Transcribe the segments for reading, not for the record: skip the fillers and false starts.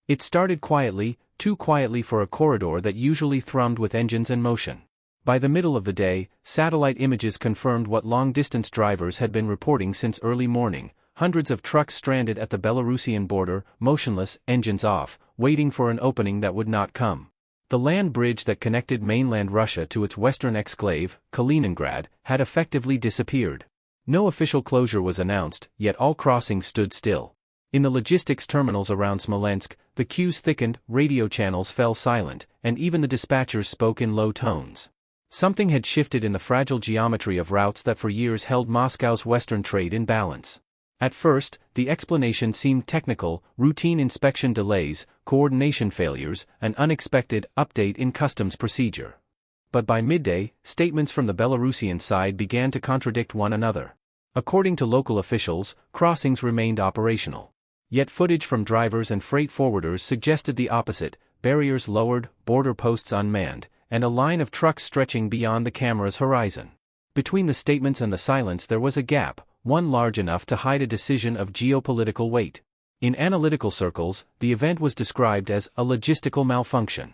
It started quietly, too quietly for a corridor that usually thrummed with engines and motion. By the middle of the day, satellite images confirmed what long-distance drivers had been reporting since early morning: hundreds of trucks stranded at the Belarusian border, motionless, engines off, waiting for an opening that would not come. The land bridge that connected mainland Russia to its western exclave, Kaliningrad, had effectively disappeared. No official closure was announced, yet all crossings stood still. In the logistics terminals around Smolensk, the queues thickened, radio channels fell silent, and even the dispatchers spoke in low tones. Something had shifted in the fragile geometry of routes that for years held Moscow's western trade in balance. At first, the explanation seemed technical: routine inspection delays, coordination failures, an unexpected update in customs procedure. But by midday, statements from the Belarusian side began to contradict one another. According to local officials, crossings remained operational. Yet footage from drivers and freight forwarders suggested the opposite: barriers lowered, border posts unmanned, and a line of trucks stretching beyond the camera's horizon. Between the statements and the silence there was a gap, one large enough to hide a decision of geopolitical weight. In analytical circles, the event was described as a logistical malfunction.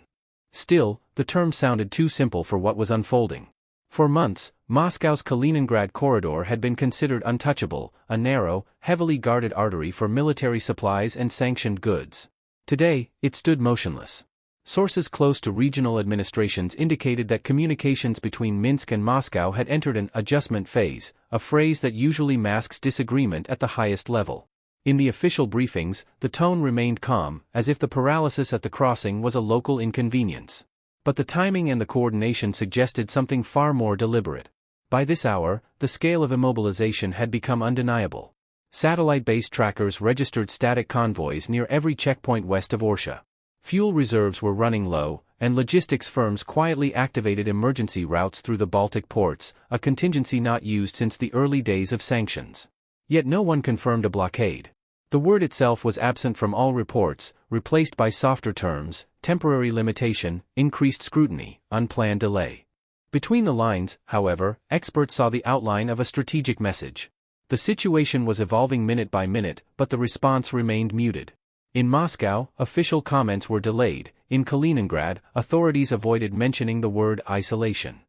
Still, the term sounded too simple for what was unfolding. For months, Moscow's Kaliningrad corridor had been considered untouchable, a narrow, heavily guarded artery for military supplies and sanctioned goods. Today, it stood motionless. Sources close to regional administrations indicated that communications between Minsk and Moscow had entered an adjustment phase, a phrase that usually masks disagreement at the highest level. In the official briefings, the tone remained calm, as if the paralysis at the crossing was a local inconvenience. But the timing and the coordination suggested something far more deliberate. By this hour, the scale of immobilization had become undeniable. Satellite-based trackers registered static convoys near every checkpoint west of Orsha. Fuel reserves were running low, and logistics firms quietly activated emergency routes through the Baltic ports, a contingency not used since the early days of sanctions. Yet no one confirmed a blockade. The word itself was absent from all reports, replaced by softer terms: temporary limitation, increased scrutiny, unplanned delay. Between the lines, however, experts saw the outline of a strategic message. The situation was evolving minute by minute, but the response remained muted. In Moscow, official comments were delayed. In Kaliningrad, authorities avoided mentioning the word isolation.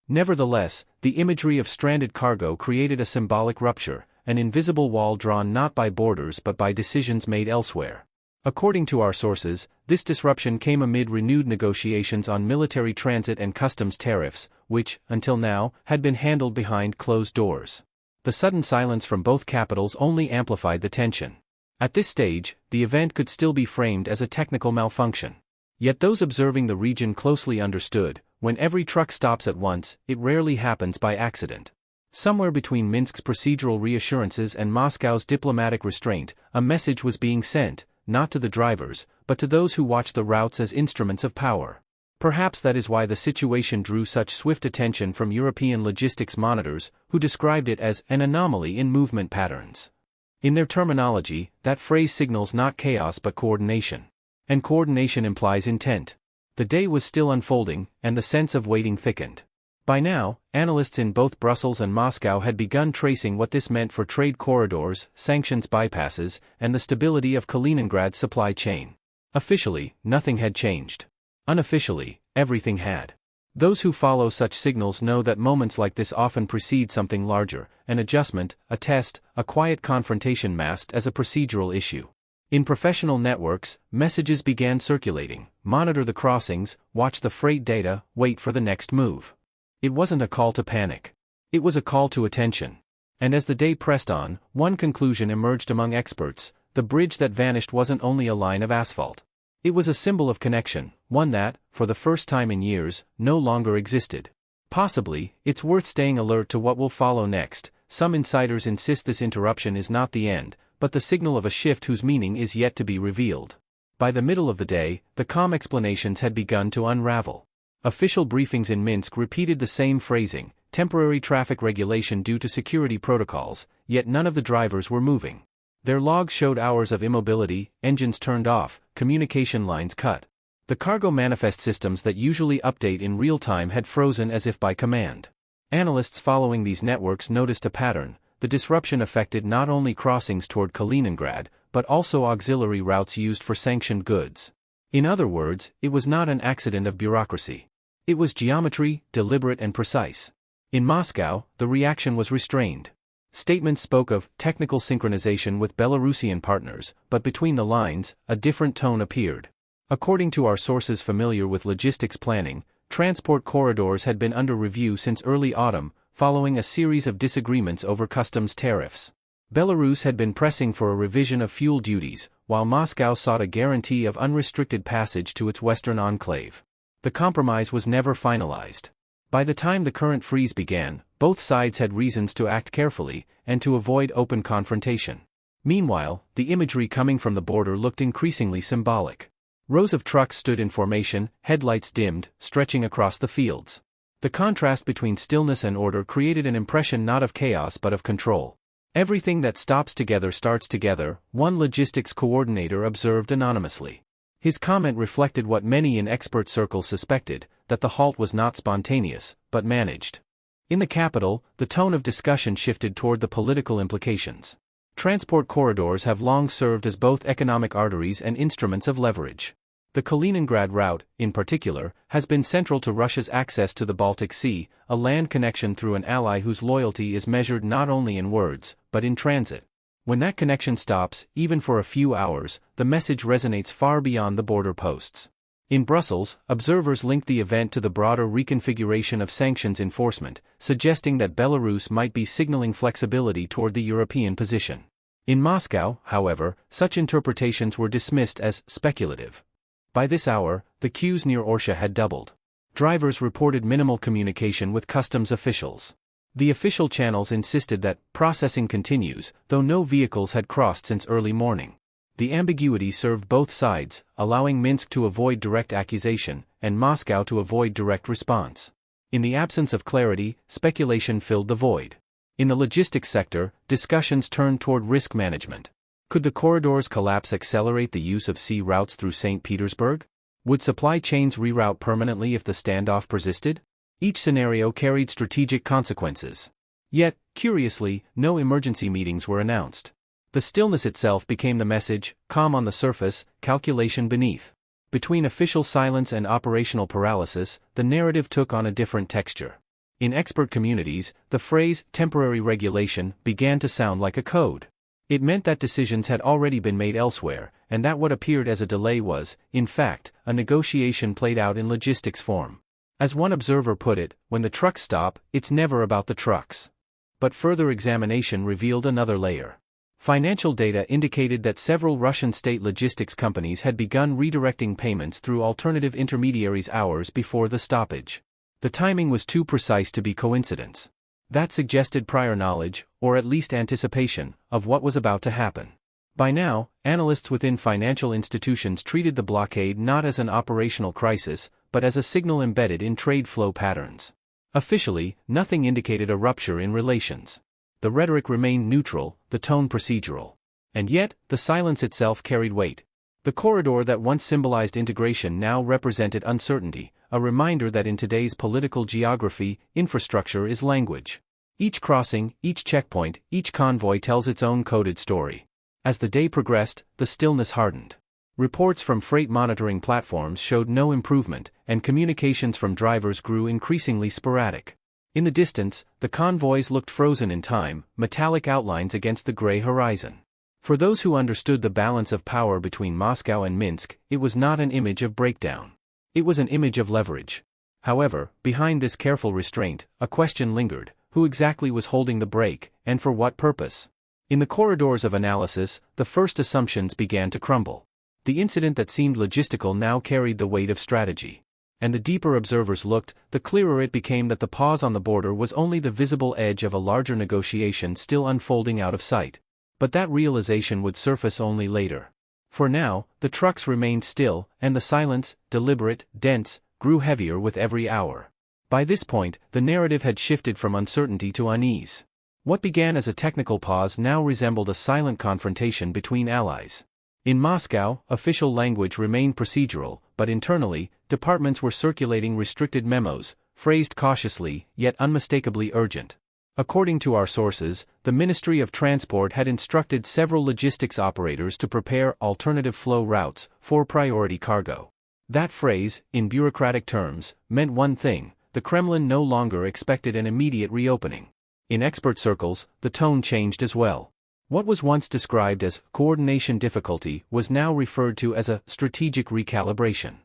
Nevertheless, the imagery of stranded cargo created a symbolic rupture, an invisible wall drawn not by borders but by decisions made elsewhere. According to our sources, this disruption came amid renewed negotiations on military transit and customs tariffs, which, until now, had been handled behind closed doors. The sudden silence from both capitals only amplified the tension. At this stage, the event could still be framed as a technical malfunction. Yet those observing the region closely understood: when every truck stops at once, it rarely happens by accident. Somewhere between Minsk's procedural reassurances and Moscow's diplomatic restraint, a message was being sent, not to the drivers, but to those who watch the routes as instruments of power. Perhaps that is why the situation drew such swift attention from European logistics monitors, who described it as an anomaly in movement patterns. In their terminology, that phrase signals not chaos but coordination. And coordination implies intent. The day was still unfolding, and the sense of waiting thickened. By now, analysts in both Brussels and Moscow had begun tracing what this meant for trade corridors, sanctions bypasses, and the stability of Kaliningrad's supply chain. Officially, nothing had changed. Unofficially, everything had. Those who follow such signals know that moments like this often precede something larger: an adjustment, a test, a quiet confrontation masked as a procedural issue. In professional networks, messages began circulating: monitor the crossings, watch the freight data, wait for the next move. It wasn't a call to panic. It was a call to attention. And as the day pressed on, one conclusion emerged among experts: the bridge that vanished wasn't only a line of asphalt. It was a symbol of connection, one that, for the first time in years, no longer existed. Possibly, it's worth staying alert to what will follow next. Some insiders insist this interruption is not the end, but the signal of a shift whose meaning is yet to be revealed. By the middle of the day, the calm explanations had begun to unravel. Official briefings in Minsk repeated the same phrasing: temporary traffic regulation due to security protocols, yet none of the drivers were moving. Their logs showed hours of immobility, engines turned off, communication lines cut. The cargo manifest systems that usually update in real time had frozen as if by command. Analysts following these networks noticed a pattern: the disruption affected not only crossings toward Kaliningrad, but also auxiliary routes used for sanctioned goods. In other words, it was not an accident of bureaucracy. It was geometry, deliberate and precise. In Moscow, the reaction was restrained. Statements spoke of technical synchronization with Belarusian partners, but between the lines, a different tone appeared. According to our sources familiar with logistics planning, transport corridors had been under review since early autumn, following a series of disagreements over customs tariffs. Belarus had been pressing for a revision of fuel duties, while Moscow sought a guarantee of unrestricted passage to its western enclave. The compromise was never finalized. By the time the current freeze began, both sides had reasons to act carefully, and to avoid open confrontation. Meanwhile, the imagery coming from the border looked increasingly symbolic. Rows of trucks stood in formation, headlights dimmed, stretching across the fields. The contrast between stillness and order created an impression not of chaos but of control. "Everything that stops together starts together," one logistics coordinator observed anonymously. His comment reflected what many in expert circles suspected, that the halt was not spontaneous, but managed. In the capital, the tone of discussion shifted toward the political implications. Transport corridors have long served as both economic arteries and instruments of leverage. The Kaliningrad route, in particular, has been central to Russia's access to the Baltic Sea, a land connection through an ally whose loyalty is measured not only in words, but in transit. When that connection stops, even for a few hours, the message resonates far beyond the border posts. In Brussels, observers linked the event to the broader reconfiguration of sanctions enforcement, suggesting that Belarus might be signaling flexibility toward the European position. In Moscow, however, such interpretations were dismissed as speculative. By this hour, the queues near Orsha had doubled. Drivers reported minimal communication with customs officials. The official channels insisted that processing continues, though no vehicles had crossed since early morning. The ambiguity served both sides, allowing Minsk to avoid direct accusation, and Moscow to avoid direct response. In the absence of clarity, speculation filled the void. In the logistics sector, discussions turned toward risk management. Could the corridor's collapse accelerate the use of sea routes through St. Petersburg? Would supply chains reroute permanently if the standoff persisted? Each scenario carried strategic consequences. Yet, curiously, no emergency meetings were announced. The stillness itself became the message, calm on the surface, calculation beneath. Between official silence and operational paralysis, the narrative took on a different texture. In expert communities, the phrase, temporary regulation, began to sound like a code. It meant that decisions had already been made elsewhere, and that what appeared as a delay was, in fact, a negotiation played out in logistics form. As one observer put it, when the trucks stop, it's never about the trucks. But further examination revealed another layer. Financial data indicated that several Russian state logistics companies had begun redirecting payments through alternative intermediaries hours before the stoppage. The timing was too precise to be coincidence. That suggested prior knowledge, or at least anticipation, of what was about to happen. By now, analysts within financial institutions treated the blockade not as an operational crisis, but as a signal embedded in trade flow patterns. Officially, nothing indicated a rupture in relations. The rhetoric remained neutral, the tone procedural. And yet, the silence itself carried weight. The corridor that once symbolized integration now represented uncertainty, a reminder that in today's political geography, infrastructure is language. Each crossing, each checkpoint, each convoy tells its own coded story. As the day progressed, the stillness hardened. Reports from freight monitoring platforms showed no improvement, and communications from drivers grew increasingly sporadic. In the distance, the convoys looked frozen in time, metallic outlines against the gray horizon. For those who understood the balance of power between Moscow and Minsk, it was not an image of breakdown. It was an image of leverage. However, behind this careful restraint, a question lingered: who exactly was holding the brake, and for what purpose? In the corridors of analysis, the first assumptions began to crumble. The incident that seemed logistical now carried the weight of strategy. And the deeper observers looked, the clearer it became that the pause on the border was only the visible edge of a larger negotiation still unfolding out of sight. But that realization would surface only later. For now, the trucks remained still, and the silence, deliberate, dense, grew heavier with every hour. By this point, the narrative had shifted from uncertainty to unease. What began as a technical pause now resembled a silent confrontation between allies. In Moscow, official language remained procedural, but internally, departments were circulating restricted memos, phrased cautiously, yet unmistakably urgent. According to our sources, the Ministry of Transport had instructed several logistics operators to prepare alternative flow routes for priority cargo. That phrase, in bureaucratic terms, meant one thing: the Kremlin no longer expected an immediate reopening. In expert circles, the tone changed as well. What was once described as coordination difficulty was now referred to as a strategic recalibration.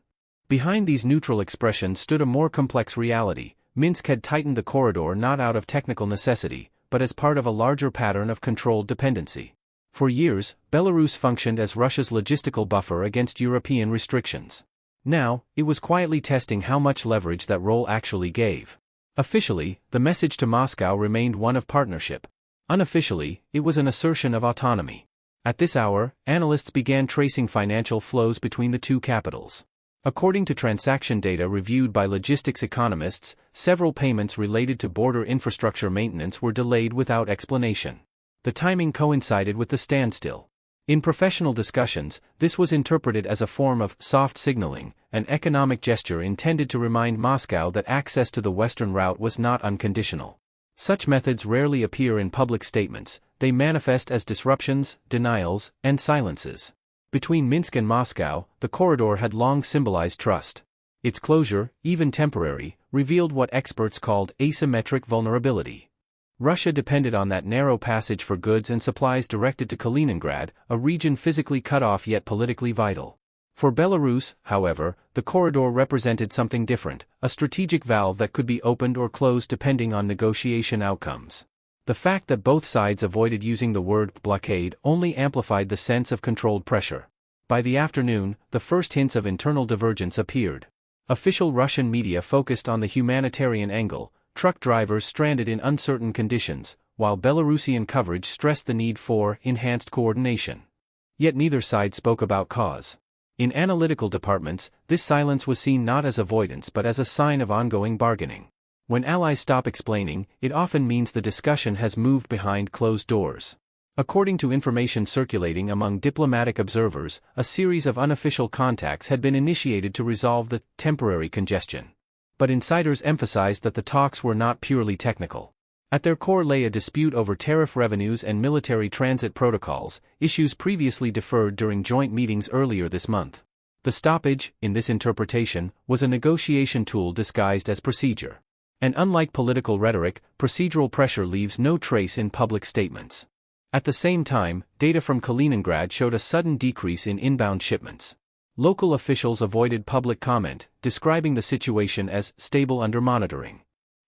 Behind these neutral expressions stood a more complex reality. Minsk had tightened the corridor not out of technical necessity, but as part of a larger pattern of controlled dependency. For years, Belarus functioned as Russia's logistical buffer against European restrictions. Now, it was quietly testing how much leverage that role actually gave. Officially, the message to Moscow remained one of partnership. Unofficially, it was an assertion of autonomy. At this hour, analysts began tracing financial flows between the two capitals. According to transaction data reviewed by logistics economists, several payments related to border infrastructure maintenance were delayed without explanation. The timing coincided with the standstill. In professional discussions, this was interpreted as a form of soft signaling, an economic gesture intended to remind Moscow that access to the western route was not unconditional. Such methods rarely appear in public statements; they manifest as disruptions, denials, and silences. Between Minsk and Moscow, the corridor had long symbolized trust. Its closure, even temporary, revealed what experts called asymmetric vulnerability. Russia depended on that narrow passage for goods and supplies directed to Kaliningrad, a region physically cut off yet politically vital. For Belarus, however, the corridor represented something different, a strategic valve that could be opened or closed depending on negotiation outcomes. The fact that both sides avoided using the word blockade only amplified the sense of controlled pressure. By the afternoon, the first hints of internal divergence appeared. Official Russian media focused on the humanitarian angle, truck drivers stranded in uncertain conditions, while Belarusian coverage stressed the need for enhanced coordination. Yet neither side spoke about cause. In analytical departments, this silence was seen not as avoidance but as a sign of ongoing bargaining. When allies stop explaining, it often means the discussion has moved behind closed doors. According to information circulating among diplomatic observers, a series of unofficial contacts had been initiated to resolve the temporary congestion. But insiders emphasized that the talks were not purely technical. At their core lay a dispute over tariff revenues and military transit protocols, issues previously deferred during joint meetings earlier this month. The stoppage, in this interpretation, was a negotiation tool disguised as procedure. And unlike political rhetoric, procedural pressure leaves no trace in public statements. At the same time, data from Kaliningrad showed a sudden decrease in inbound shipments. Local officials avoided public comment, describing the situation as stable under monitoring.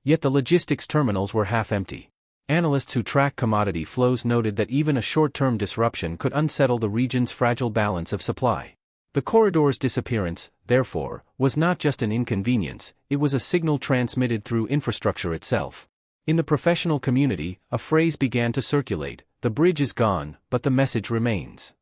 Yet the logistics terminals were half empty. Analysts who track commodity flows noted that even a short-term disruption could unsettle the region's fragile balance of supply. The corridor's disappearance, therefore, was not just an inconvenience, it was a signal transmitted through infrastructure itself. In the professional community, a phrase began to circulate: the bridge is gone, but the message remains.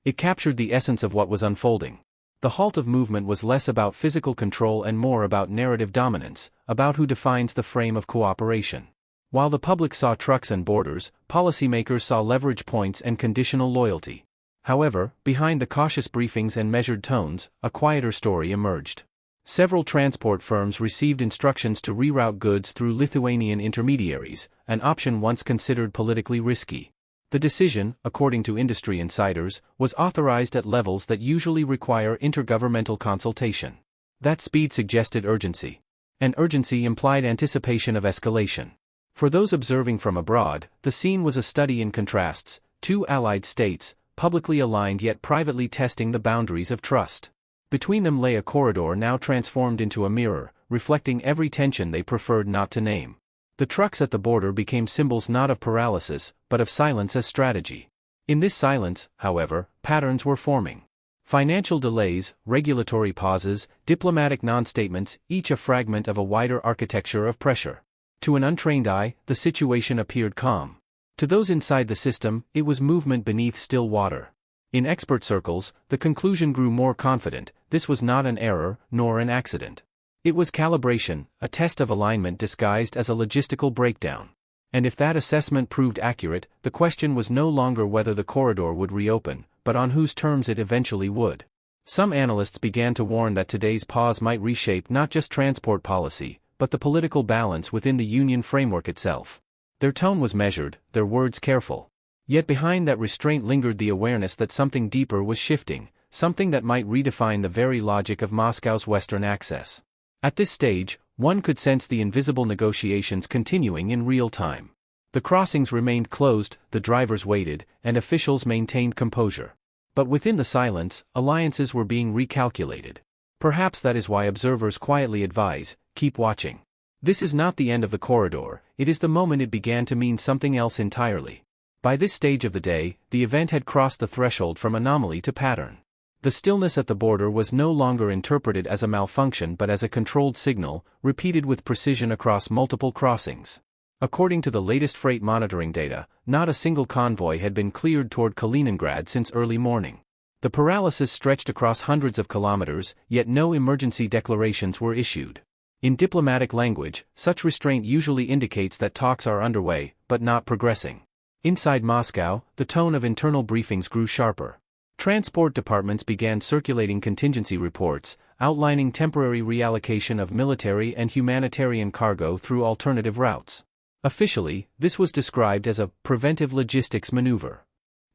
It captured the essence of what was unfolding. The halt of movement was less about physical control and more about narrative dominance, about who defines the frame of cooperation. While the public saw trucks and borders, policymakers saw leverage points and conditional loyalty. However, behind the cautious briefings and measured tones, a quieter story emerged. Several transport firms received instructions to reroute goods through Lithuanian intermediaries, an option once considered politically risky. The decision, according to industry insiders, was authorized at levels that usually require intergovernmental consultation. That speed suggested urgency. And urgency implied anticipation of escalation. For those observing from abroad, the scene was a study in contrasts: two allied states, publicly aligned yet privately testing the boundaries of trust. Between them lay a corridor now transformed into a mirror, reflecting every tension they preferred not to name. The trucks at the border became symbols not of paralysis, but of silence as strategy. In this silence, however, patterns were forming. Financial delays, regulatory pauses, diplomatic non-statements, each a fragment of a wider architecture of pressure. To an untrained eye, the situation appeared calm. To those inside the system, it was movement beneath still water. In expert circles, the conclusion grew more confident: this was not an error, nor an accident. It was calibration, a test of alignment disguised as a logistical breakdown. And if that assessment proved accurate, the question was no longer whether the corridor would reopen, but on whose terms it eventually would. Some analysts began to warn that today's pause might reshape not just transport policy, but the political balance within the Union framework itself. Their tone was measured, their words careful. Yet behind that restraint lingered the awareness that something deeper was shifting, something that might redefine the very logic of Moscow's Western access. At this stage, one could sense the invisible negotiations continuing in real time. The crossings remained closed, the drivers waited, and officials maintained composure. But within the silence, alliances were being recalculated. Perhaps that is why observers quietly advise, keep watching. This is not the end of the corridor, it is the moment it began to mean something else entirely. By this stage of the day, the event had crossed the threshold from anomaly to pattern. The stillness at the border was no longer interpreted as a malfunction but as a controlled signal, repeated with precision across multiple crossings. According to the latest freight monitoring data, not a single convoy had been cleared toward Kaliningrad since early morning. The paralysis stretched across hundreds of kilometers, yet no emergency declarations were issued. In diplomatic language, such restraint usually indicates that talks are underway, but not progressing. Inside Moscow, the tone of internal briefings grew sharper. Transport departments began circulating contingency reports, outlining temporary reallocation of military and humanitarian cargo through alternative routes. Officially, this was described as a preventive logistics maneuver.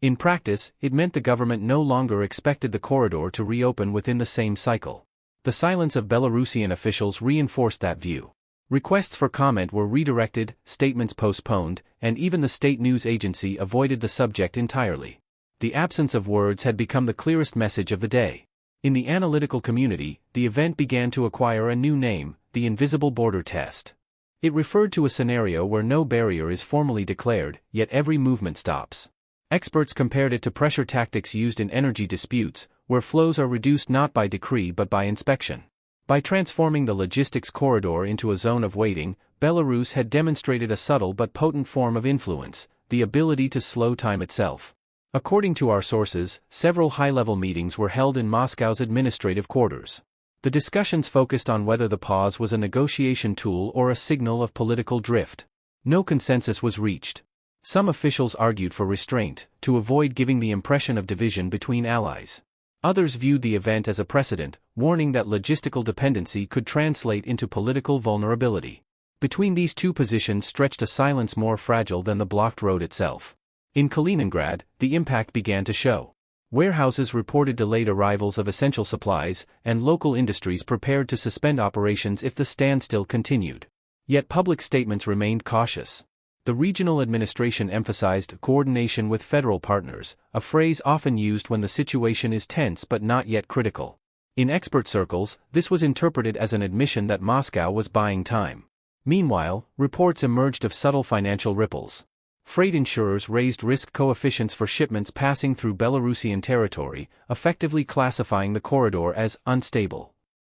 In practice, it meant the government no longer expected the corridor to reopen within the same cycle. The silence of Belarusian officials reinforced that view. Requests for comment were redirected, statements postponed, and even the state news agency avoided the subject entirely. The absence of words had become the clearest message of the day. In the analytical community, the event began to acquire a new name, the invisible border test. It referred to a scenario where no barrier is formally declared, yet every movement stops. Experts compared it to pressure tactics used in energy disputes, where flows are reduced not by decree but by inspection. By transforming the logistics corridor into a zone of waiting, Belarus had demonstrated a subtle but potent form of influence, the ability to slow time itself. According to our sources, several high-level meetings were held in Moscow's administrative quarters. The discussions focused on whether the pause was a negotiation tool or a signal of political drift. No consensus was reached. Some officials argued for restraint, to avoid giving the impression of division between allies. Others viewed the event as a precedent, warning that logistical dependency could translate into political vulnerability. Between these two positions stretched a silence more fragile than the blocked road itself. In Kaliningrad, the impact began to show. Warehouses reported delayed arrivals of essential supplies, and local industries prepared to suspend operations if the standstill continued. Yet public statements remained cautious. The regional administration emphasized coordination with federal partners, a phrase often used when the situation is tense but not yet critical. In expert circles, this was interpreted as an admission that Moscow was buying time. Meanwhile, reports emerged of subtle financial ripples. Freight insurers raised risk coefficients for shipments passing through Belarusian territory, effectively classifying the corridor as unstable.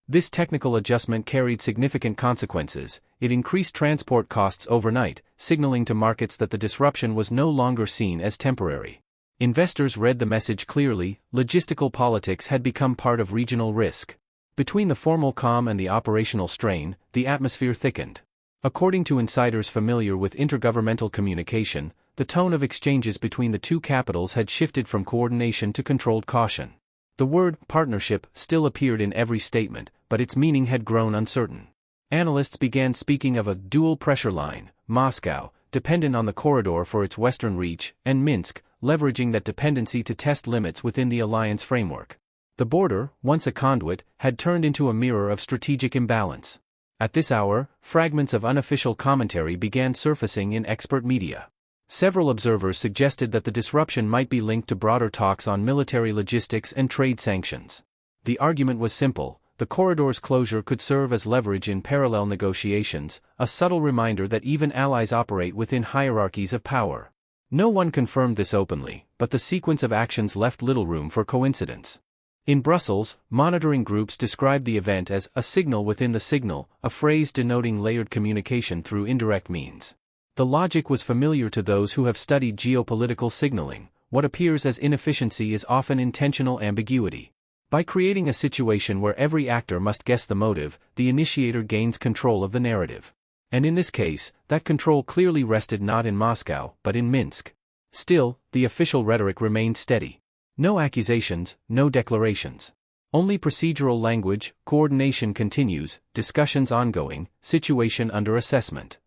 This technical adjustment carried significant consequences. It increased transport costs overnight, signaling to markets that the disruption was no longer seen as temporary. Investors read the message clearly: logistical politics had become part of regional risk. Between the formal calm and the operational strain, the atmosphere thickened. According to insiders familiar with intergovernmental communication, the tone of exchanges between the two capitals had shifted from coordination to controlled caution. The word partnership still appeared in every statement, but its meaning had grown uncertain. Analysts began speaking of a dual pressure line: Moscow, dependent on the corridor for its western reach, and Minsk, leveraging that dependency to test limits within the alliance framework. The border, once a conduit, had turned into a mirror of strategic imbalance. At this hour, fragments of unofficial commentary began surfacing in expert media. Several observers suggested that the disruption might be linked to broader talks on military logistics and trade sanctions. The argument was simple: the corridor's closure could serve as leverage in parallel negotiations, a subtle reminder that even allies operate within hierarchies of power. No one confirmed this openly, but the sequence of actions left little room for coincidence. In Brussels, monitoring groups described the event as a signal within the signal, a phrase denoting layered communication through indirect means. The logic was familiar to those who have studied geopolitical signaling. What appears as inefficiency is often intentional ambiguity. By creating a situation where every actor must guess the motive, the initiator gains control of the narrative. And in this case, that control clearly rested not in Moscow, but in Minsk. Still, the official rhetoric remained steady. No accusations, no declarations. Only procedural language: coordination continues, discussions ongoing, situation under assessment.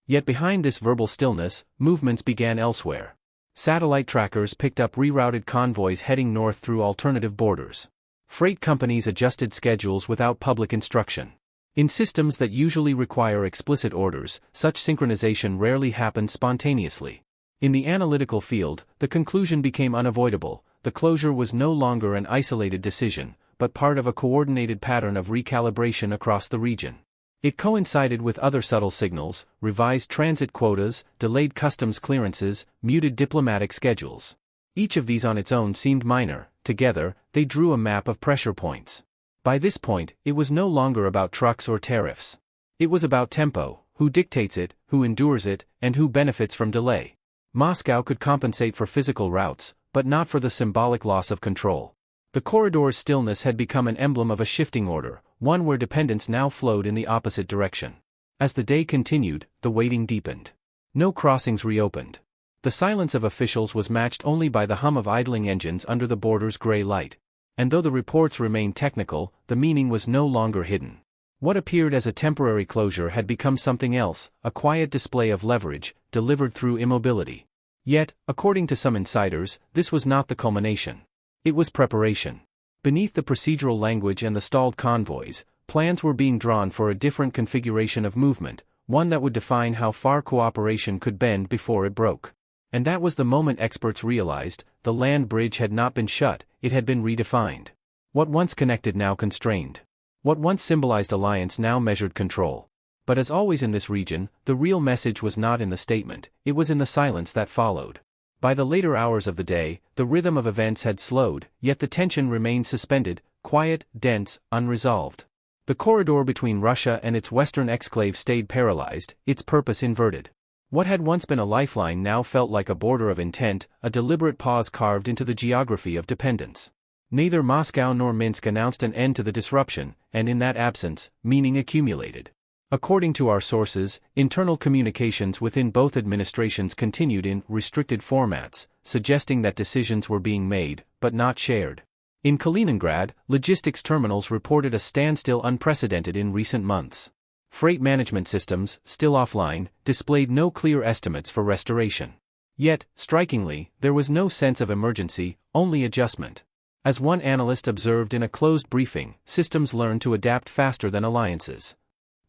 Yet behind this verbal stillness, movements began elsewhere. Satellite trackers picked up rerouted convoys heading north through alternative borders. Freight companies adjusted schedules without public instruction. In systems that usually require explicit orders, such synchronization rarely happened spontaneously. In the analytical field, the conclusion became unavoidable. The closure was no longer an isolated decision, but part of a coordinated pattern of recalibration across the region. It coincided with other subtle signals: revised transit quotas, delayed customs clearances, muted diplomatic schedules. Each of these on its own seemed minor; together, they drew a map of pressure points. By this point, it was no longer about trucks or tariffs. It was about tempo: who dictates it, who endures it, and who benefits from delay. Moscow could compensate for physical routes, but not for the symbolic loss of control. The corridor's stillness had become an emblem of a shifting order, one where dependence now flowed in the opposite direction. As the day continued, the waiting deepened. No crossings reopened. The silence of officials was matched only by the hum of idling engines under the border's gray light. And though the reports remained technical, the meaning was no longer hidden. What appeared as a temporary closure had become something else, a quiet display of leverage, delivered through immobility. Yet, according to some insiders, this was not the culmination. It was preparation. Beneath the procedural language and the stalled convoys, plans were being drawn for a different configuration of movement, one that would define how far cooperation could bend before it broke. And that was the moment experts realized: the land bridge had not been shut, it had been redefined. What once connected now constrained. What once symbolized alliance now measured control. But as always in this region, the real message was not in the statement, it was in the silence that followed. By the later hours of the day, the rhythm of events had slowed, yet the tension remained suspended, quiet, dense, unresolved. The corridor between Russia and its western exclave stayed paralyzed, its purpose inverted. What had once been a lifeline now felt like a border of intent, a deliberate pause carved into the geography of dependence. Neither Moscow nor Minsk announced an end to the disruption, and in that absence, meaning accumulated. According to our sources, internal communications within both administrations continued in restricted formats, suggesting that decisions were being made, but not shared. In Kaliningrad, logistics terminals reported a standstill unprecedented in recent months. Freight management systems, still offline, displayed no clear estimates for restoration. Yet, strikingly, there was no sense of emergency, only adjustment. As one analyst observed in a closed briefing, systems learn to adapt faster than alliances.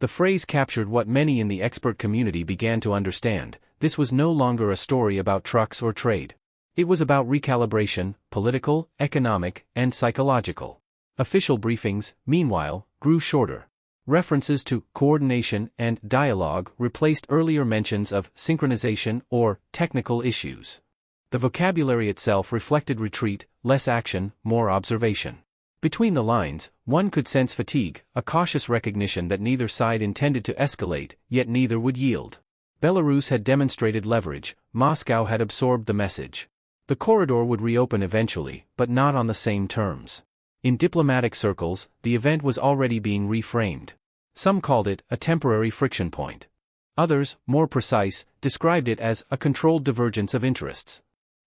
The phrase captured what many in the expert community began to understand: this was no longer a story about trucks or trade. It was about recalibration, political, economic, and psychological. Official briefings, meanwhile, grew shorter. References to coordination and dialogue replaced earlier mentions of synchronization or technical issues. The vocabulary itself reflected retreat, less action, more observation. Between the lines, one could sense fatigue, a cautious recognition that neither side intended to escalate, yet neither would yield. Belarus had demonstrated leverage, Moscow had absorbed the message. The corridor would reopen eventually, but not on the same terms. In diplomatic circles, the event was already being reframed. Some called it a temporary friction point. Others, more precise, described it as a controlled divergence of interests.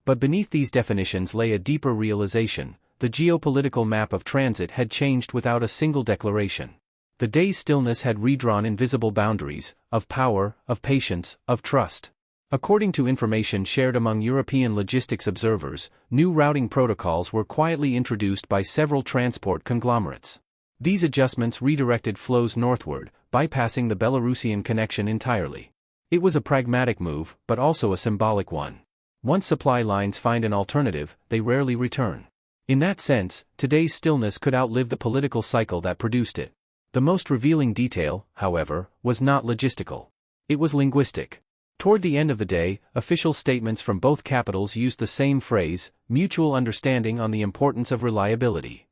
But beneath these definitions lay a deeper realization: the geopolitical map of transit had changed without a single declaration. The day's stillness had redrawn invisible boundaries, of power, of patience, of trust. According to information shared among European logistics observers, new routing protocols were quietly introduced by several transport conglomerates. These adjustments redirected flows northward, bypassing the Belarusian connection entirely. It was a pragmatic move, but also a symbolic one. Once supply lines find an alternative, they rarely return. In that sense, today's stillness could outlive the political cycle that produced it. The most revealing detail, however, was not logistical. It was linguistic. Toward the end of the day, official statements from both capitals used the same phrase: mutual understanding on the importance of reliability.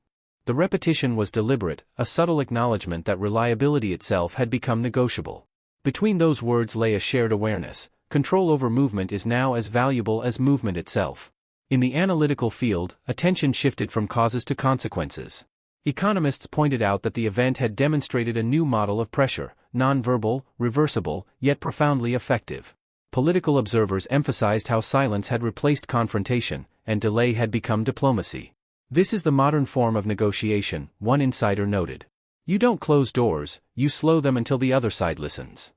The repetition was deliberate, a subtle acknowledgement that reliability itself had become negotiable. Between those words lay a shared awareness: control over movement is now as valuable as movement itself. In the analytical field, attention shifted from causes to consequences. Economists pointed out that the event had demonstrated a new model of pressure, non-verbal, reversible, yet profoundly effective. Political observers emphasized how silence had replaced confrontation, and delay had become diplomacy. This is the modern form of negotiation, one insider noted. You don't close doors, you slow them until the other side listens.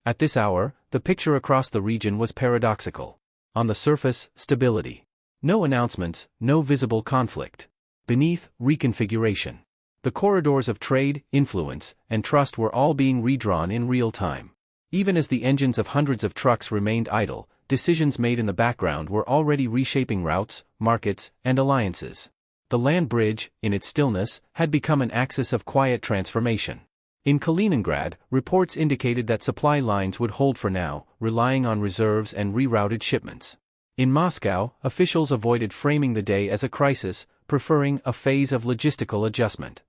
At this hour, the picture across the region was paradoxical. On the surface, stability. No announcements, no visible conflict. Beneath, reconfiguration. The corridors of trade, influence, and trust were all being redrawn in real time. Even as the engines of hundreds of trucks remained idle, decisions made in the background were already reshaping routes, markets, and alliances. The land bridge, in its stillness, had become an axis of quiet transformation. In Kaliningrad, reports indicated that supply lines would hold for now, relying on reserves and rerouted shipments. In Moscow, officials avoided framing the day as a crisis, preferring a phase of logistical adjustment.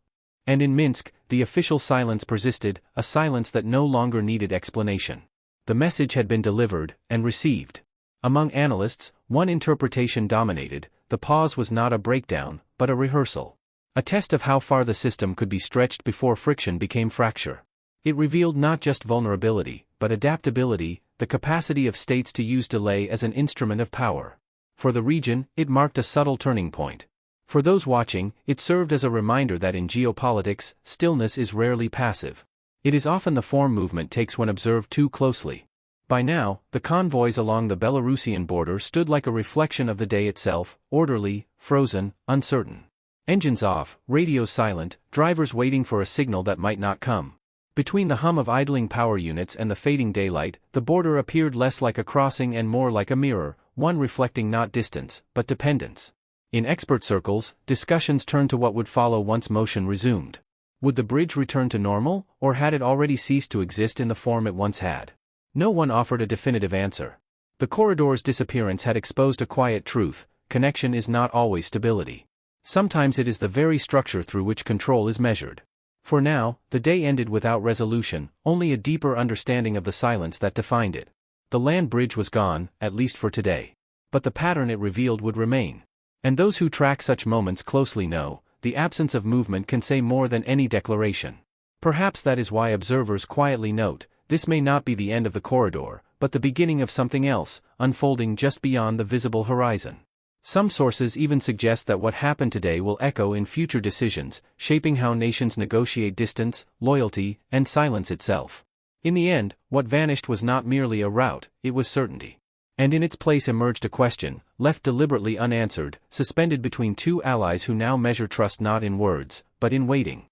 And in Minsk, the official silence persisted, a silence that no longer needed explanation. The message had been delivered and received. Among analysts, one interpretation dominated: the pause was not a breakdown, but a rehearsal. A test of how far the system could be stretched before friction became fracture. It revealed not just vulnerability, but adaptability, the capacity of states to use delay as an instrument of power. For the region, it marked a subtle turning point. For those watching, it served as a reminder that in geopolitics, stillness is rarely passive. It is often the form movement takes when observed too closely. By now, the convoys along the Belarusian border stood like a reflection of the day itself, orderly, frozen, uncertain. Engines off, radios silent, drivers waiting for a signal that might not come. Between the hum of idling power units and the fading daylight, the border appeared less like a crossing and more like a mirror, one reflecting not distance, but dependence. In expert circles, discussions turned to what would follow once motion resumed. Would the bridge return to normal, or had it already ceased to exist in the form it once had? No one offered a definitive answer. The corridor's disappearance had exposed a quiet truth: connection is not always stability. Sometimes it is the very structure through which control is measured. For now, the day ended without resolution, only a deeper understanding of the silence that defined it. The land bridge was gone, at least for today. But the pattern it revealed would remain. And those who track such moments closely know, the absence of movement can say more than any declaration. Perhaps that is why observers quietly note, this may not be the end of the corridor, but the beginning of something else, unfolding just beyond the visible horizon. Some sources even suggest that what happened today will echo in future decisions, shaping how nations negotiate distance, loyalty, and silence itself. In the end, what vanished was not merely a route, it was certainty. And in its place emerged a question, left deliberately unanswered, suspended between two allies who now measure trust not in words, but in waiting.